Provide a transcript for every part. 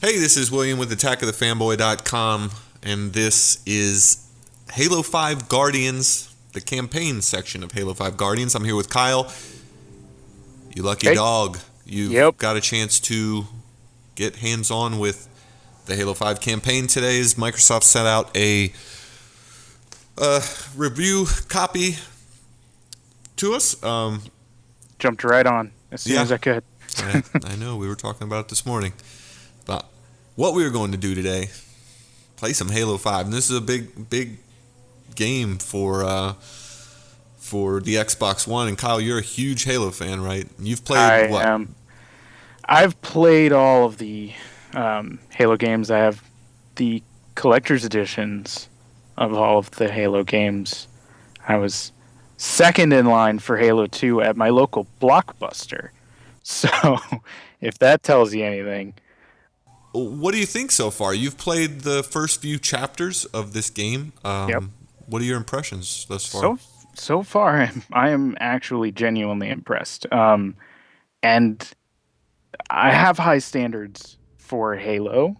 Hey, this is William with attackofthefanboy.com, and this is Halo 5 Guardians, the campaign section of Halo 5 Guardians. I'm here with Kyle. You lucky dog. You've got a chance to get hands-on with the Halo 5 campaign today as Microsoft sent out a review copy to us. Jumped right on as soon as I could. I know, we were talking about it this morning. But what we were going to do today, play some Halo 5. And this is a big game for the Xbox One. And Kyle, you're a huge Halo fan, right? You've played what? I've played all of the Halo games. I have the collector's editions of all of the Halo games. I was second in line for Halo 2 at my local Blockbuster. So, if that tells you anything. What do you think so far? You've played the first few chapters of this game. Yep. What are your impressions thus far? So far, I am actually genuinely impressed. And I have high standards for Halo.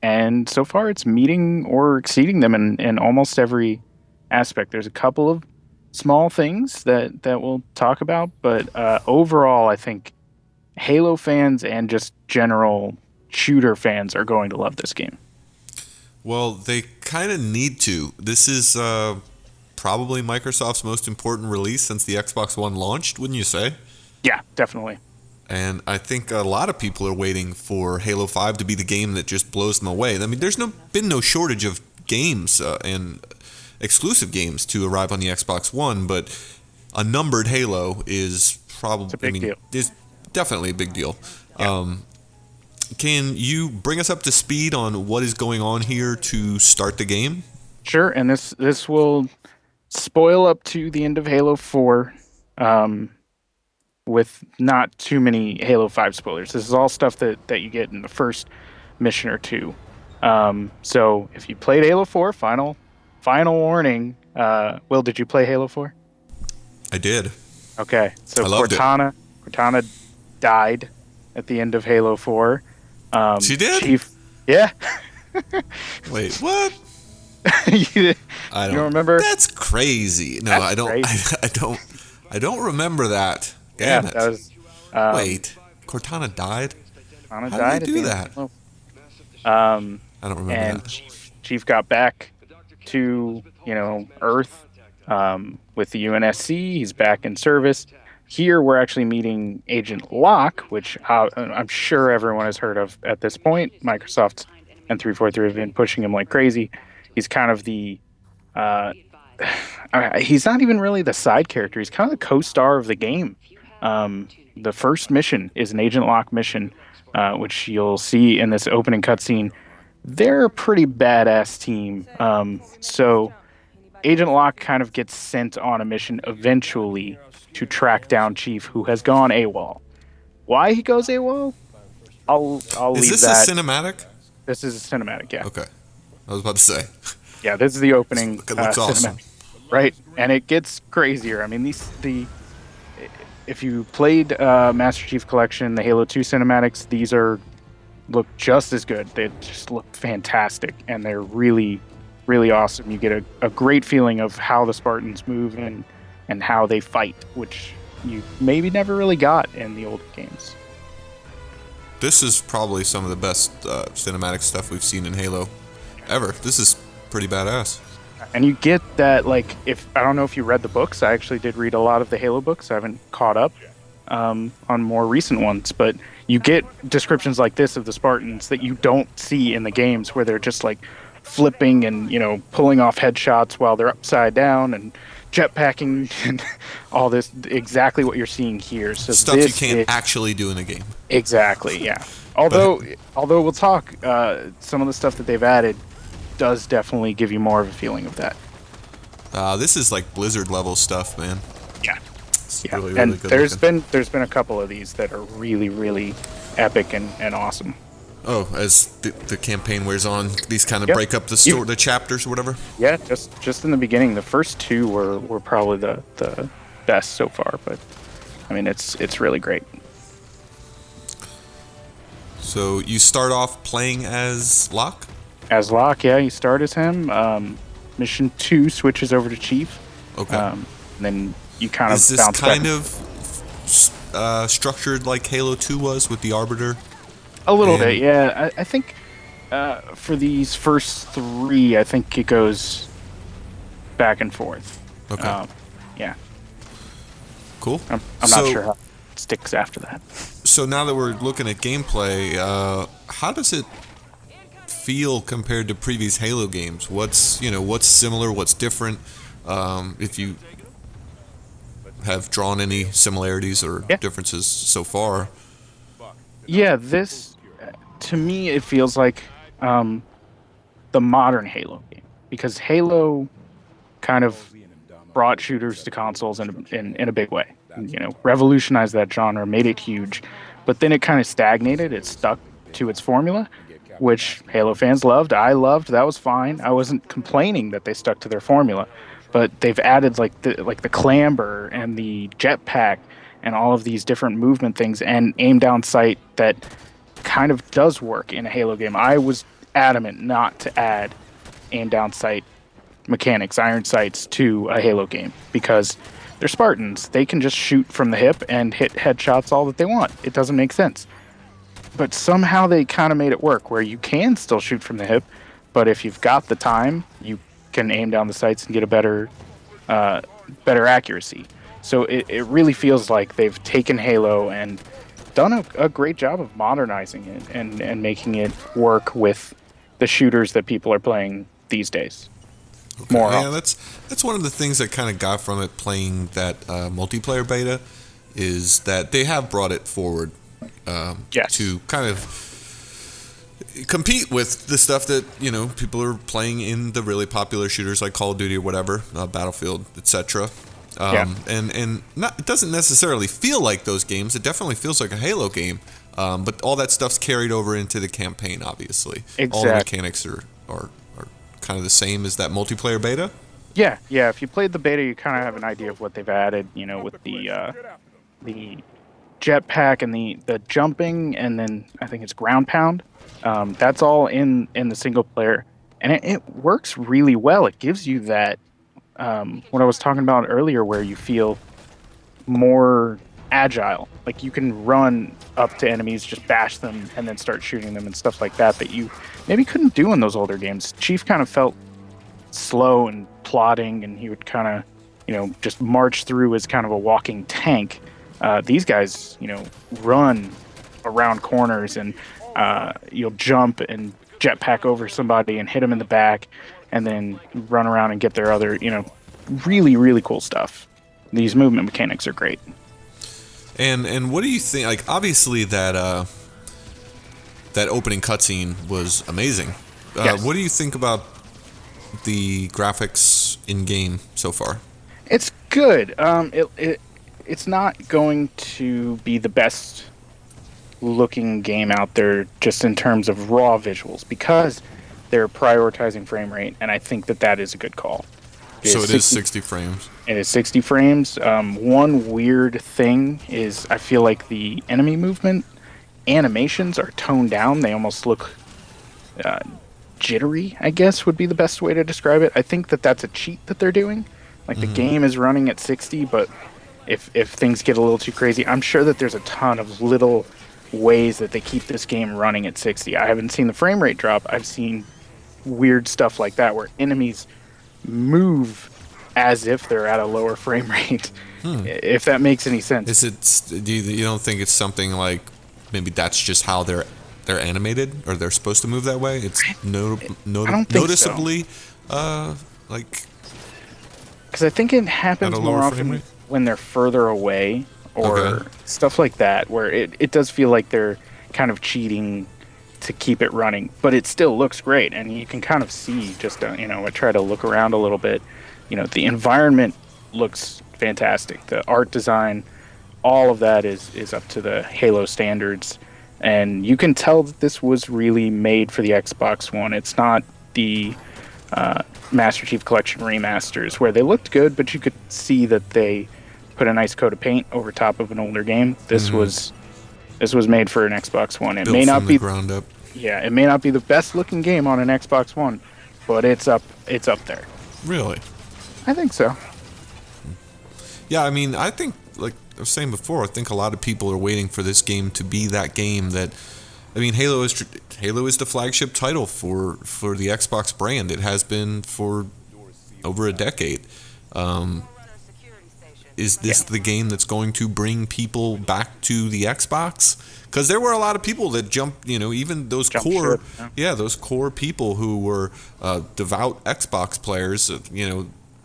And so far, it's meeting or exceeding them in almost every aspect. There's a couple of small things that we'll talk about, but overall, I think Halo fans and just general shooter fans are going to love this game. Well, they kind of need to. This is probably Microsoft's most important release since the Xbox One launched, wouldn't you say? Yeah, definitely. And I think a lot of people are waiting for Halo 5 to be the game that just blows them away. I mean, there's been no shortage of games and exclusive games to arrive on the Xbox One, but a numbered Halo is probably It's a big deal. Is definitely a big deal. Yeah. Can you bring us up to speed on what is going on here to start the game? Sure, and this will spoil up to the end of Halo 4 with not too many Halo 5 spoilers. This is all stuff that you get in the first mission or two. So if you played Halo 4, final warning. Will, did you play Halo 4? I did. Okay, so I loved Cortana died at the end of Halo 4. She did? Chief, yeah. Wait, what? you I don't remember? That's crazy. No, That's I don't. crazy. I don't remember that. Damn it. That was. Wait, Cortana died? Cortana How died did they do that? I don't remember and that. Chief got back to Earth with the UNSC. He's back in service. Here we're actually meeting Agent Locke, which I'm sure everyone has heard of at this point. Microsoft and 343 have been pushing him like crazy. He's kind of the he's not even really the side character. He's kind of the co-star of the game. The first mission is an Agent Locke mission, which you'll see in this opening cutscene. They're a pretty badass team. So Agent Locke kind of gets sent on a mission eventually to track down Chief, who has gone AWOL. Why he goes AWOL? I'll leave that. Is this a cinematic? This is a cinematic, yeah. Okay. I was about to say. Yeah, this is the opening It looks awesome. cinematic. Right, and it gets crazier. I mean, if you played Master Chief Collection, the Halo 2 cinematics, these look just as good. They just look fantastic, and they're really, really awesome. You get a great feeling of how the Spartans move and how they fight, which you maybe never really got in the older games. This is probably some of the best cinematic stuff we've seen in Halo ever. This is pretty badass. And you get that, like, I don't know if you read the books. I actually did read a lot of the Halo books. I haven't caught up on more recent ones, but you get descriptions like this of the Spartans that you don't see in the games, where they're just like flipping and pulling off headshots while they're upside down and jetpacking and all this. Exactly what you're seeing here. So stuff you can't actually do in a game. Exactly, yeah. Although we'll talk, some of the stuff that they've added does definitely give you more of a feeling of that. This is like Blizzard level stuff, man. Yeah. It's Yeah. really, And really good there's been a couple of these that are really, really epic and awesome. Oh, as the campaign wears on, these kind of Yep. break up the story, the chapters or whatever. Yeah, just in the beginning, the first two were probably the best so far, but I mean it's really great. So you start off playing as Locke? As Locke, yeah, you start as him. Mission 2 switches over to Chief. Okay. And then you kind Is of this bounce kind back. of structured like Halo 2 was with the Arbiter? A little and- bit, yeah. I think for these first 3, I think it goes back and forth. Okay. Yeah, Cool. I'm So- not sure how it sticks after that. So now that we're looking at gameplay, how does it feel compared to previous Halo games? What's similar? What's different? If you have drawn any similarities or Yeah. differences so far. Yeah, this, to me, it feels like the modern Halo game. Because Halo kind of brought shooters to consoles in a big way. Revolutionized that genre, made it huge. But then it kind of stagnated. It stuck to its formula, which Halo fans loved. I loved. That was fine. I wasn't complaining that they stuck to their formula. But they've added like the clamber and the jetpack and all of these different movement things and aim down sight that kind of does work in a Halo game. I was adamant not to add aim down sight mechanics, iron sights, to a Halo game because they're Spartans. They can just shoot from the hip and hit headshots all that they want. It doesn't make sense. But somehow they kind of made it work where you can still shoot from the hip, but if you've got the time, you can aim down the sights and get a better accuracy. So it really feels like they've taken Halo and done a great job of modernizing it and making it work with the shooters that people are playing these days. More Yeah, often. that's one of the things I kind of got from it playing that multiplayer beta is that they have brought it forward Yes. to kind of compete with the stuff that people are playing in the really popular shooters like Call of Duty or whatever, Battlefield, etc. Yeah. And not, it doesn't necessarily feel like those games. It definitely feels like a Halo game, but all that stuff's carried over into the campaign. Obviously, all the Exactly. mechanics are kind of the same as that multiplayer beta. Yeah. If you played the beta, you kind of have an idea of what they've added. With the jetpack and the jumping, and then I think it's ground pound. That's all in the single player, and it works really well. It gives you that what I was talking about earlier, where you feel more agile. Like you can run up to enemies, just bash them, and then start shooting them and stuff like that you maybe couldn't do in those older games. Chief kind of felt slow and plodding, and he would kind of, just march through as kind of a walking tank. These guys, run around corners, and you'll jump and jetpack over somebody and hit them in the back, and then run around and get their other, really, really cool stuff. These movement mechanics are great. And what do you think? Like, obviously that opening cutscene was amazing. Yes. What do you think about the graphics in game so far? It's good. It's not going to be the best looking game out there just in terms of raw visuals because they're prioritizing frame rate, and I think that is a good call. So it is 60 frames. It is 60 frames. One weird thing is I feel like the enemy movement animations are toned down. They almost look jittery, I guess would be the best way to describe it. I think that's a cheat that they're doing. Like the game is running at 60, but if things get a little too crazy, I'm sure that there's a ton of little ways that they keep this game running at 60. I haven't seen the frame rate drop. I've seen weird stuff like that where enemies move as if they're at a lower frame rate. If that makes any sense. Is it? You don't think it's something like maybe that's just how they're animated or they're supposed to move that way? It's I don't think noticeably like because I think it happens At a more lower frame often rate? when they're further away or Okay. stuff like that, where it does feel like they're kind of cheating to keep it running, but it still looks great, and you can kind of see just I try to look around a little bit. The environment looks fantastic. The art design, all of that is up to the Halo standards, and you can tell that this was really made for the Xbox One. It's not the Master Chief Collection remasters where they looked good, but you could see that they put a nice coat of paint over top of an older game. This This was made for an Xbox One. It Built may not from be the ground up. Yeah, it may not be the best looking game on an Xbox One, but it's up there. Really? I think so. Yeah, I mean, I think, like I was saying before, I think a lot of people are waiting for this game to be that game that, I mean, Halo is the flagship title for the Xbox brand. It has been for over a decade. Is this the game that's going to bring people back to the Xbox? Because there were a lot of people that jumped, even those core, those core people who were devout Xbox players,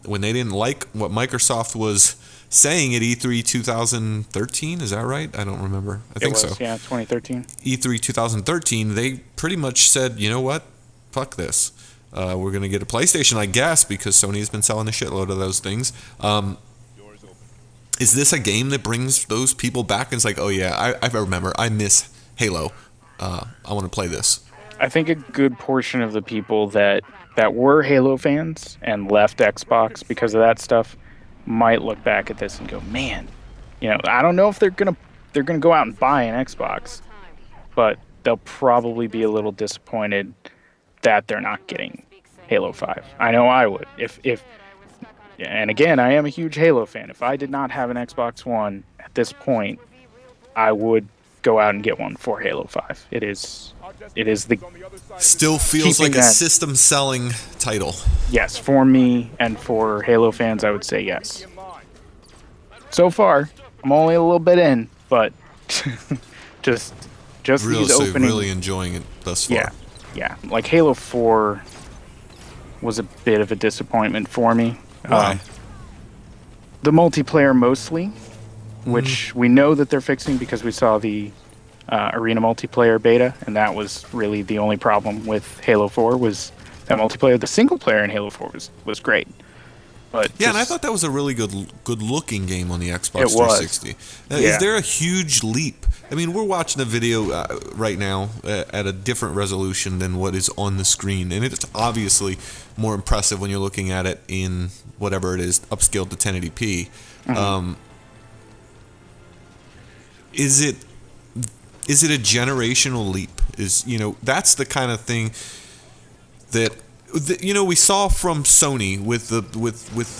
when they didn't like what Microsoft was saying at E3 2013. Is that right? I don't remember. I think so. Yeah, 2013. E3 2013, they pretty much said, you know what? Fuck this. We're going to get a PlayStation, I guess, because Sony has been selling a shitload of those things. Is this a game that brings those people back and it's like, oh yeah, I remember, I miss Halo. I want to play this. I think a good portion of the people that were Halo fans and left Xbox because of that stuff might look back at this and go, man, I don't know if they're gonna go out and buy an Xbox, but they'll probably be a little disappointed that they're not getting Halo 5. I know I would. And again, I am a huge Halo fan. If I did not have an Xbox One at this point, I would go out and get one for Halo 5. It is the still feels like a system selling title. Yes, for me and for Halo fans, I would say yes. So far, I'm only a little bit in, but just these opening. Really enjoying it thus far. Yeah. Like Halo 4 was a bit of a disappointment for me. Why? The multiplayer mostly, which we know that they're fixing because we saw the arena multiplayer beta, and that was really the only problem with Halo 4 was that multiplayer. The single player in Halo 4 was great. But yeah, and I thought that was a really good looking game on the Xbox 360. Is there a huge leap? I mean, we're watching a video right now at a different resolution than what is on the screen, and it's obviously more impressive when you're looking at it in whatever it is, upscaled to 1080p. Mm-hmm. Is it a generational leap? That's the kind of thing that we saw from Sony with the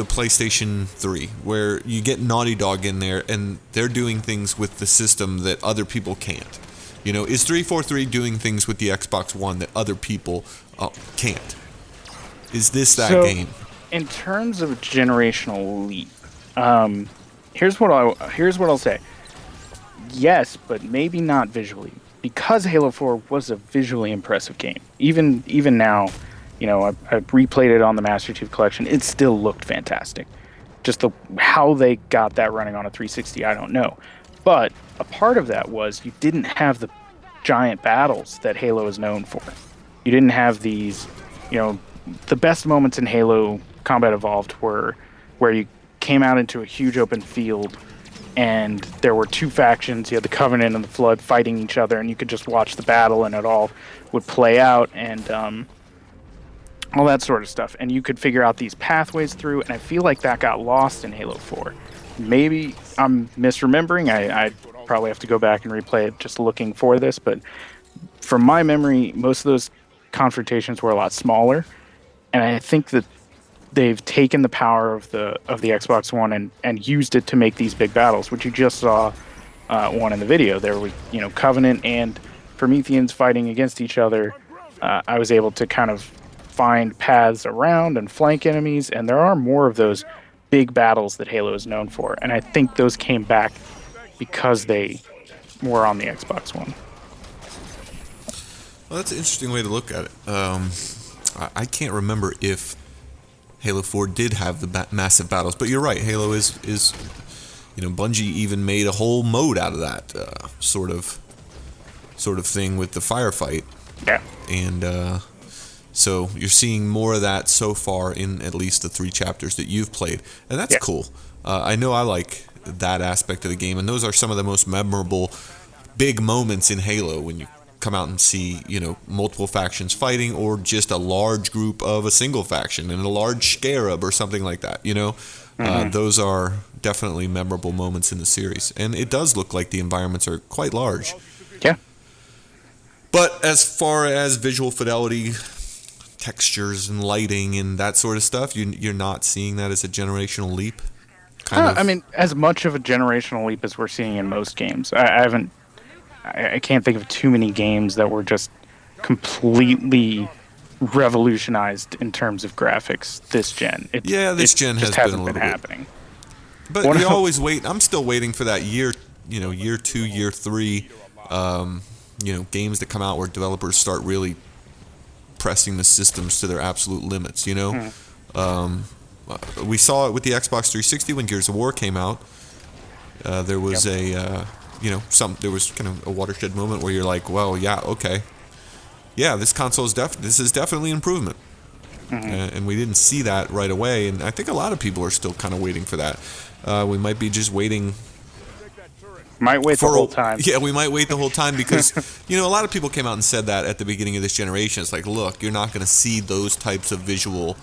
PlayStation 3, where you get Naughty Dog in there and they're doing things with the system that other people can't. Is 343 doing things with the Xbox One that other people can't? Is this that game? In terms of generational leap, here's what I'll say. Yes, but maybe not visually, because Halo 4 was a visually impressive game. Even now. I replayed it on the Master Chief Collection. It still looked fantastic. Just how they got that running on a 360, I don't know. But a part of that was you didn't have the giant battles that Halo is known for. You didn't have these, the best moments in Halo Combat Evolved were where you came out into a huge open field and there were two factions. You had the Covenant and the Flood fighting each other, and you could just watch the battle and it all would play out, and all that sort of stuff, and you could figure out these pathways through, and I feel like that got lost in Halo 4. Maybe I'm misremembering. I probably have to go back and replay it just looking for this, but from my memory, most of those confrontations were a lot smaller, and I think that they've taken the power of the Xbox One and used it to make these big battles, which you just saw one in the video. There was Covenant and Prometheans fighting against each other. I was able to kind of find paths around and flank enemies, and there are more of those big battles that Halo is known for, and I think those came back because they were on the Xbox One. Well, that's an interesting way to look at it. I can't remember if Halo 4 did have the massive battles, but you're right. Halo is Bungie even made a whole mode out of that sort of thing with the firefight. Yeah. And so you're seeing more of that so far in at least the 3 chapters that you've played, and that's cool. I know I like that aspect of the game, and those are some of the most memorable big moments in Halo when you come out and see multiple factions fighting, or just a large group of a single faction and a large scarab or something like that. Those are definitely memorable moments in the series, and it does look like the environments are quite large. Yeah. But as far as visual fidelity, textures and lighting and that sort of stuff, you're not seeing that as a generational leap. I mean, as much of a generational leap as we're seeing in most games. I can't think of too many games that were just completely revolutionized in terms of graphics this gen. This gen just has hasn't been been happening. But we always wait. I'm still waiting for that year 2, year 3, games that come out where developers start really pressing the systems to their absolute limits. We saw it with the Xbox 360 when Gears of War came out. There was there was kind of a watershed moment where you're like, well, yeah, okay, yeah, this console is this is definitely an improvement. And we didn't see that right away, and I think a lot of people are still kind of waiting for that. We might be just waiting. Might wait the whole time. Yeah, we might wait the whole time because, a lot of people came out and said that at the beginning of this generation. It's like, look, you're not going to see those types of visual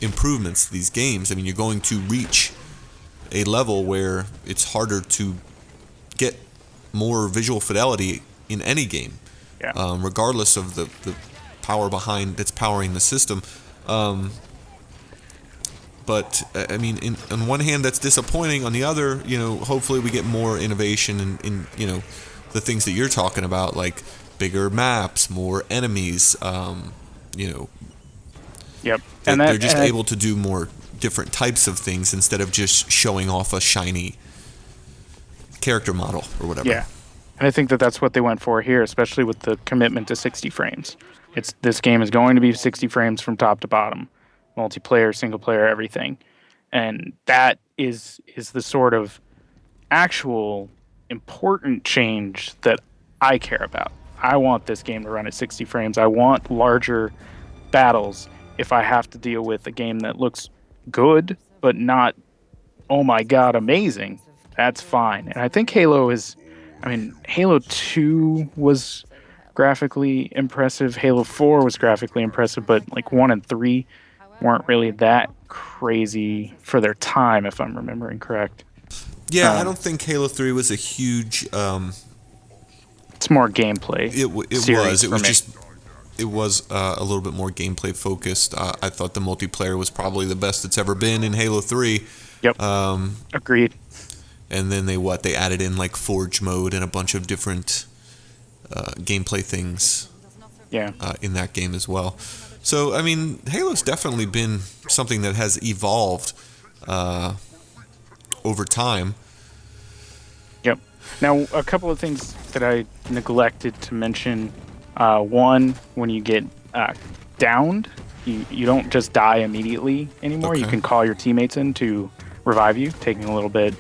improvements to these games. I mean, you're going to reach a level where it's harder to get more visual fidelity in any game, regardless of the power behind that's powering the system. But I mean, on one hand, that's disappointing. On the other, hopefully we get more innovation in the things that you're talking about, like bigger maps, more enemies. Yep. And they're just able to do more different types of things instead of just showing off a shiny character model or whatever. Yeah. And I think that's what they went for here, especially with the commitment to 60 frames. This game is going to be 60 frames from top to bottom. Multiplayer, single player, everything. And that is the sort of actual important change that I care about. I want this game to run at 60 frames. I want larger battles if I have to deal with a game that looks good, but not, oh my god, amazing. That's fine. And I think Halo 2 was graphically impressive. Halo 4 was graphically impressive, but like 1 and 3 weren't really that crazy for their time, if I'm remembering correct. Yeah, I don't think Halo 3 was a huge... it's more gameplay. It was a little bit more gameplay focused. I thought the multiplayer was probably the best it's ever been in Halo 3. Yep. Agreed. And then they added in like Forge mode and a bunch of different gameplay things in that game as well. So, I mean, Halo's definitely been something that has evolved over time. Yep. Now, a couple of things that I neglected to mention. One, when you get downed, you don't just die immediately anymore. Okay. You can call your teammates in to revive you, taking a little bit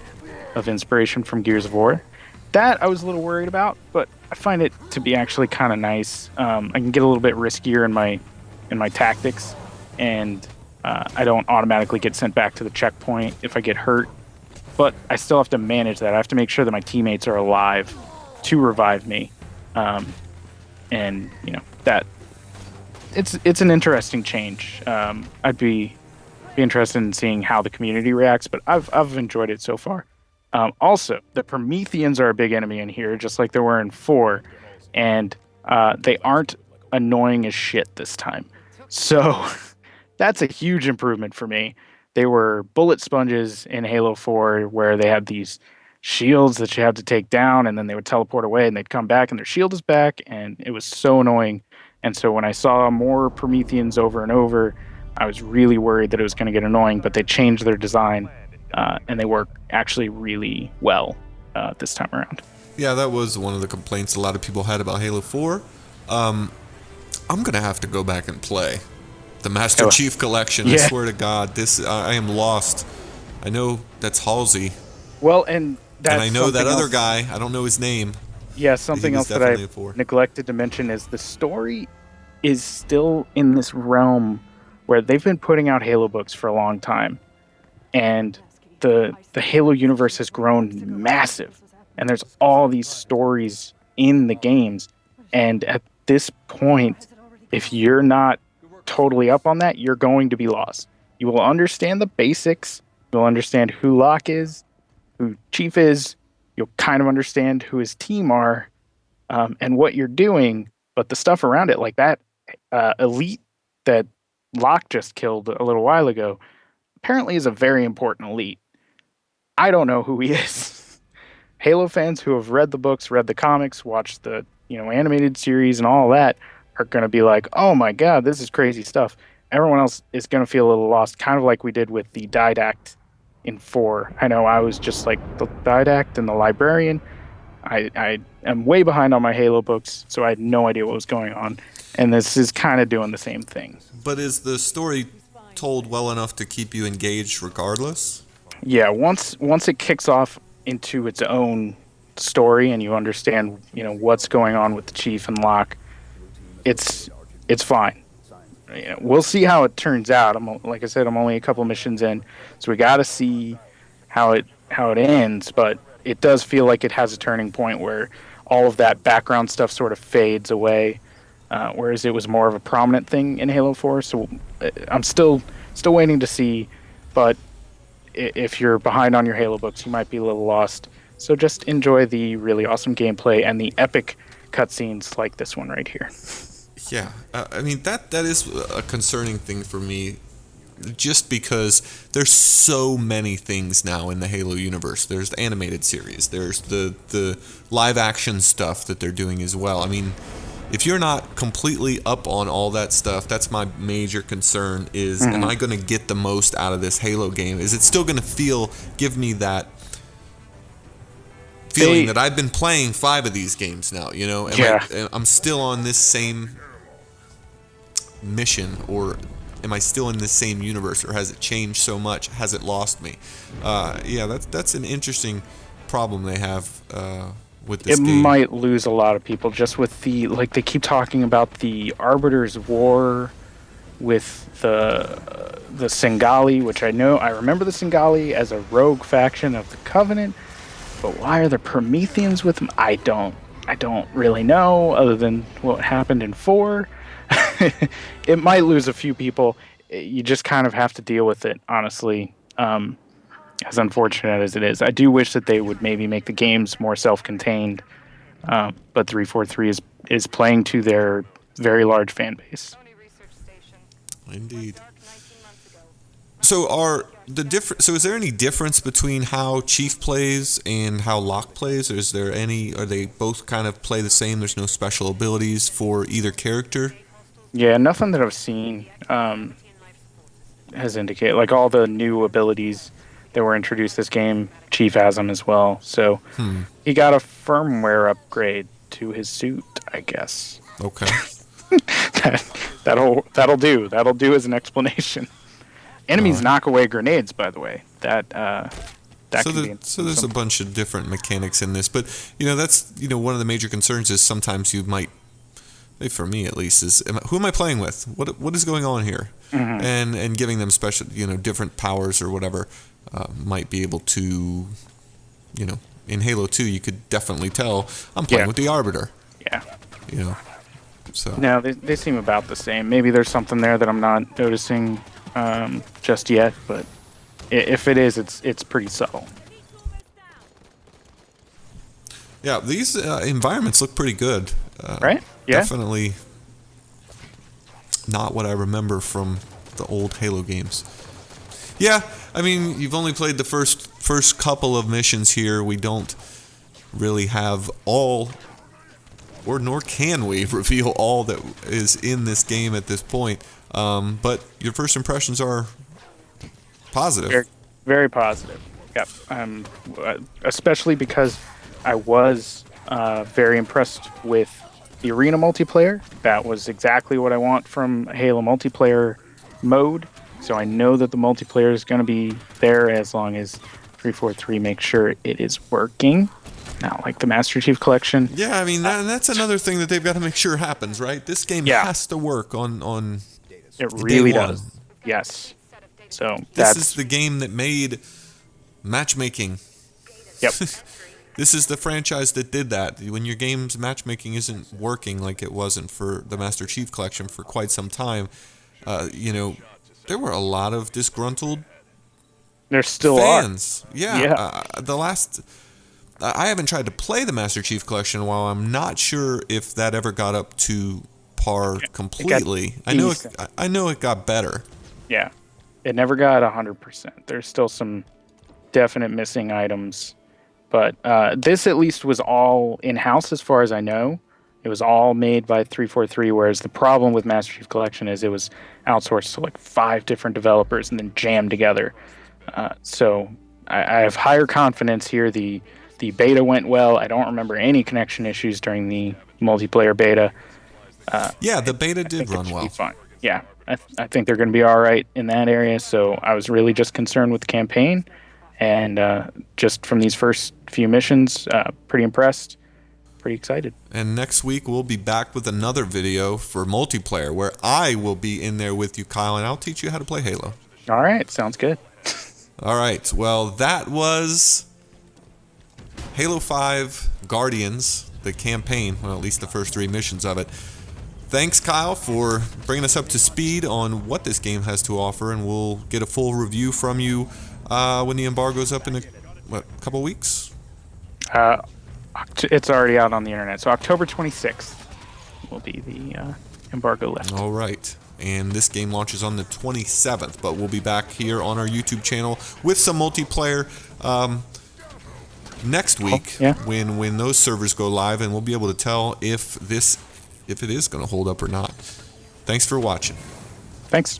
of inspiration from Gears of War. That I was a little worried about, but I find it to be actually kind of nice. I can get a little bit riskier in my tactics, and I don't automatically get sent back to the checkpoint if I get hurt. But I still have to manage that. I have to make sure that my teammates are alive to revive me. And that it's an interesting change. I'd be interested in seeing how the community reacts, but I've enjoyed it so far. Also, the Prometheans are a big enemy in here, just like there were in 4, and they aren't annoying as shit this time. So that's a huge improvement for me. They were bullet sponges in Halo 4, where they had these shields that you had to take down, and then they would teleport away, and they'd come back, and their shield is back, and it was so annoying. And so when I saw more Prometheans over and over, I was really worried that it was going to get annoying, but they changed their design, and they work actually really well this time around. Yeah, that was one of the complaints a lot of people had about Halo 4. I'm going to have to go back and play the Master Chief Collection. Yeah. I swear to God, I am lost. I know that's Halsey. Well, and I know that other guy. I don't know his name. Yeah, something else that I neglected to mention is the story is still in this realm where they've been putting out Halo books for a long time. And the Halo universe has grown massive. And there's all these stories in the games. And at this point, if you're not totally up on that, you're going to be lost. You will understand the basics You'll understand who Locke is, who Chief is. You'll kind of understand who his team are, and what you're doing. But the stuff around it, like that elite that Locke just killed a little while ago, apparently is a very important elite. I don't know who he is. Halo fans who have read the books, read the comics, watched the animated series and all that are going to be like, "Oh my god, this is crazy stuff." Everyone else is going to feel a little lost, kind of like we did with the Didact in 4. I know I was just like the Didact and the Librarian. I am way behind on my Halo books, so I had no idea what was going on. And this is kind of doing the same thing. But is the story told well enough to keep you engaged regardless? Yeah, once it kicks off into its own story and you understand, what's going on with the Chief and Locke, it's fine. We'll see how it turns out. Like I said, I'm only a couple missions in, so we got to see how it ends. But it does feel like it has a turning point where all of that background stuff sort of fades away, whereas it was more of a prominent thing in Halo 4. So I'm still waiting to see, but if you're behind on your Halo books, you might be a little lost. So just enjoy the really awesome gameplay and the epic cutscenes like this one right here. Yeah, I mean that is a concerning thing for me, just because there's so many things now in the Halo universe. There's the animated series, there's the live action stuff that they're doing as well. I mean, if you're not completely up on all that stuff, that's my major concern is, am I going to get the most out of this Halo game? Is it still going to give me that feeling that I've been playing 5 of these games now, I'm still on this same mission, or am I still in this same universe, or has it changed so much? Has it lost me? That's an interesting problem they have with this game. It might lose a lot of people just with they keep talking about the Arbiter's War with the Singali, which I remember the Singali as a rogue faction of the Covenant, but why are the Prometheans with them? I don't really know, other than what happened in 4. It might lose a few people. You just kind of have to deal with it, honestly. As unfortunate as it is, I do wish that they would maybe make the games more self-contained. But 343 is playing to their very large fan base. Indeed. So is there any difference between how Chief plays and how Locke plays? Or are they both kind of play the same? There's no special abilities for either character? Yeah, nothing that I've seen has indicated, like, all the new abilities that were introduced this game, Chief has them as well. So he got a firmware upgrade to his suit, I guess. Okay. That'll do. That'll do as an explanation. Enemies knock away grenades, by the way. So there's a bunch of different mechanics in this, but that's one of the major concerns is sometimes you might, for me at least, is who am I playing with? What is going on here? And giving them special different powers or whatever might be able to, in Halo 2 you could definitely tell I'm playing with the Arbiter. Yeah. So no, they seem about the same. Maybe there's something there that I'm not noticing just yet, but if it is, it's pretty subtle. Yeah, these environments look pretty good. Right? Yeah. Definitely not what I remember from the old Halo games. Yeah, I mean, you've only played the first couple of missions here. We don't really have all, or nor can we reveal all that is in this game at this point. But your first impressions are positive. Very, very positive. Yep. Especially because I was very impressed with the arena multiplayer. That was exactly what I want from a Halo multiplayer mode. So I know that the multiplayer is going to be there as long as 343 makes sure it is working. Not like the Master Chief Collection. Yeah, I mean, that's another thing that they've got to make sure happens, right? This game has to work on it really does. Yes. So this is the game that made matchmaking. Yep. This is the franchise that did that. When your game's matchmaking isn't working like it wasn't for the Master Chief Collection for quite some time, there were a lot of disgruntled There still fans. are. Yeah. Yeah. I haven't tried to play the Master Chief Collection in a while. I'm not sure if that ever got up to par completely. I know it got better. Yeah. It never got 100%. There's still some definite missing items. But this at least was all in-house as far as I know. It was all made by 343, whereas the problem with Master Chief Collection is it was outsourced to like 5 different developers and then jammed together. So I have higher confidence here. The beta went well. I don't remember any connection issues during the multiplayer beta. Yeah, the beta did run well. Fine. Yeah, I think they're going to be all right in that area. So I was really just concerned with the campaign, and just from these first few missions, pretty impressed, pretty excited. And next week we'll be back with another video for multiplayer where I will be in there with you, Kyle, and I'll teach you how to play Halo. All right, sounds good. All right, well, that was Halo 5 Guardians, the campaign, well, at least the first 3 missions of it. Thanks, Kyle, for bringing us up to speed on what this game has to offer, and we'll get a full review from you when the embargo's up in a couple weeks? It's already out on the internet, so October 26th will be the embargo lift. All right. And this game launches on the 27th, but we'll be back here on our YouTube channel with some multiplayer next week when those servers go live, and we'll be able to tell if it is going to hold up or not. Thanks for watching. Thanks.